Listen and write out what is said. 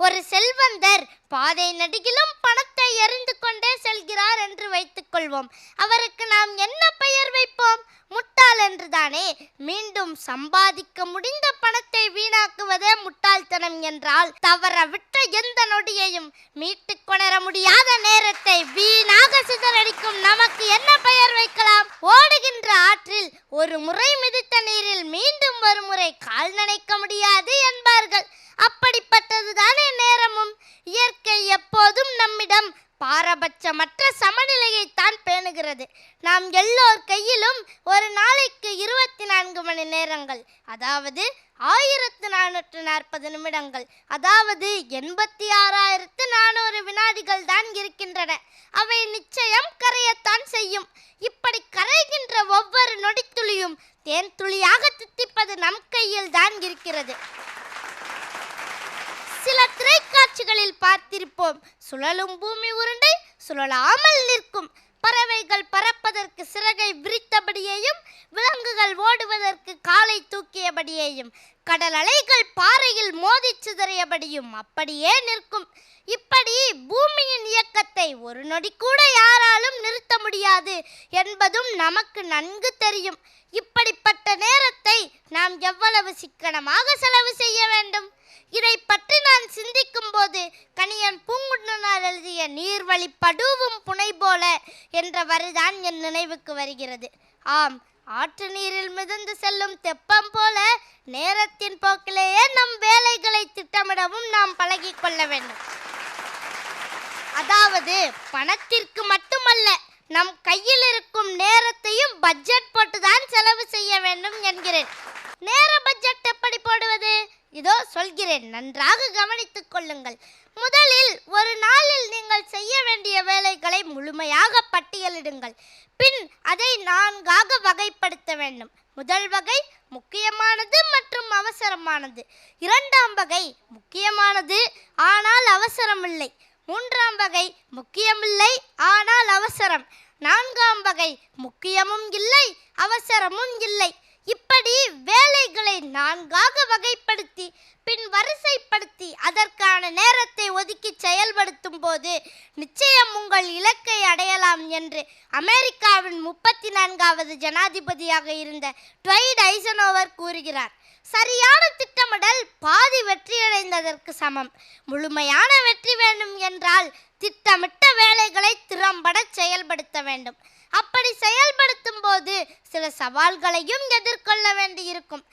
ஒரு செல்வந்தர் பாதை நெடுகிலும் பணத்தை எறிந்து கொண்டே செல்கிறார் என்று வைத்துக் கொள்வோம். அவருக்கு நாம் என்ன பெயர் வைப்போம்? முட்டாள் என்றுதானே. மீண்டும் சம்பாதிக்க முடிந்த பணத்தை வீணாக்குவதே முட்டாள்தனம் என்றால், தவற விட்ட எந்த நொடியையும் மீட்டு கொணர முடியாத நேரத்தை வீணாக சிதறடிக்கும் நமக்கு என்ன பெயர் வைக்கலாம்? ஓடுகின்ற ஆற்றில் ஒரு முறை மிதித்த நீரில் மீண்டும் ஒரு முறை கால் நனைக்க முடியாது என்பார்கள். அப்படிப்பட்டதுதானே நேரமும். இயற்கை எப்போதும் நம்மிடம் பாரபட்சமற்ற சமநிலையைத்தான் பேணுகிறது. நாம் எல்லோர் கையிலும் ஒரு நாளைக்கு 24 மணி நேரங்கள், அதாவது 1440 நிமிடங்கள், அதாவது 86,400 வினாடிகள் தான் இருக்கின்றன. அவை நிச்சயம் கரையத்தான் செய்யும். இப்படி கரைகின்ற ஒவ்வொரு நொடித்துளியும் தேன் துளியாக தித்திப்பது நம் கையில் தான் இருக்கிறது. சில திரைக்காட்சிகளில் பார்த்திருப்போம். சுழலும் பூமி உருண்டை சுழலாமல் நிற்கும். பறவைகள் பறப்பதற்கு சிறகை விரித்தபடியேயும், விலங்குகள் ஓடுவதற்கு காலை தூக்கியபடியேயும், கடல் அலைகள் பாறையில் மோதி சிதறியபடியும் அப்படியே நிற்கும். இப்படி பூமியின் இயக்கத்தை ஒரு நொடி கூட யாராலும் நிறுத்த முடியாது என்பதும் நமக்கு நன்கு தெரியும். இப்படிப்பட்ட நேரத்தை நாம் எவ்வளவு சிக்கனமாக செலவு செய்ய வேண்டும்? இதை பற்றி நான் சிந்திக்கும் போது கணியன் பூங்குன்றனார் எழுதிய நீர்வழி படுவும் புனை போல என்ற வரிதான் என் நினைவுக்கு வருகிறது. ஆம், ஆற்று நீரில் மிதந்து செல்லும் தெப்பம் போல நேரத்தின் போக்கிலேயே நம் வேலைகளை திட்டமிடவும் நாம் பழகிக் கொள்ள வேண்டும். அதாவது பணத்திற்கு மட்டுமல்ல, நம் கையில் இருக்கும் நேரத்தையும் பட்ஜெட் போட்டுதான் செலவு செய்ய வேண்டும் என்கிறேன். நேர பட்ஜெட் எப்படி போடுவது? இதோ சொல்கிறேன், நன்றாக கவனித்துக் கொள்ளுங்கள். முதலில் ஒரு நாளில் நீங்கள் செய்ய வேண்டிய வேலைகளை முழுமையாக பட்டியலிடுங்கள். பின் அதை 4ஆக வகைப்படுத்த வேண்டும். முதல் வகை முக்கியமானது மற்றும் அவசரமானது. 2ஆம் வகை முக்கியமானது ஆனால் அவசரமில்லை. 3ஆம் வகை முக்கியமில்லை ஆனால் அவசரம். 4ஆம் வகை முக்கியமும் இல்லை அவசரமும் இல்லை. இப்படி வேலைகளை 4ஆக வகைப்படுத்தி பின் வரிசைப்படுத்தி அதற்கான நேரத்தை ஒதுக்கி செயல்படுத்தும் போது நிச்சயம் உங்கள் இலக்கை அடையலாம் என்று அமெரிக்காவின் 34வது ஜனாதிபதியாக இருந்த ட்வைட் ஐசனோவர் கூறுகிறார். சரியான திட்டமிடல் பாதி வெற்றியடைந்ததற்கு சமம். முழுமையான வெற்றி வேண்டும் என்றால் திட்டமிட்ட வேலைகளை திறம்பட செயல்படுத்த வேண்டும். அப்படி செயல்படுத்தும் போது சில சவால்களையும் எதிர்கொள்ள வேண்டியிருக்கும்.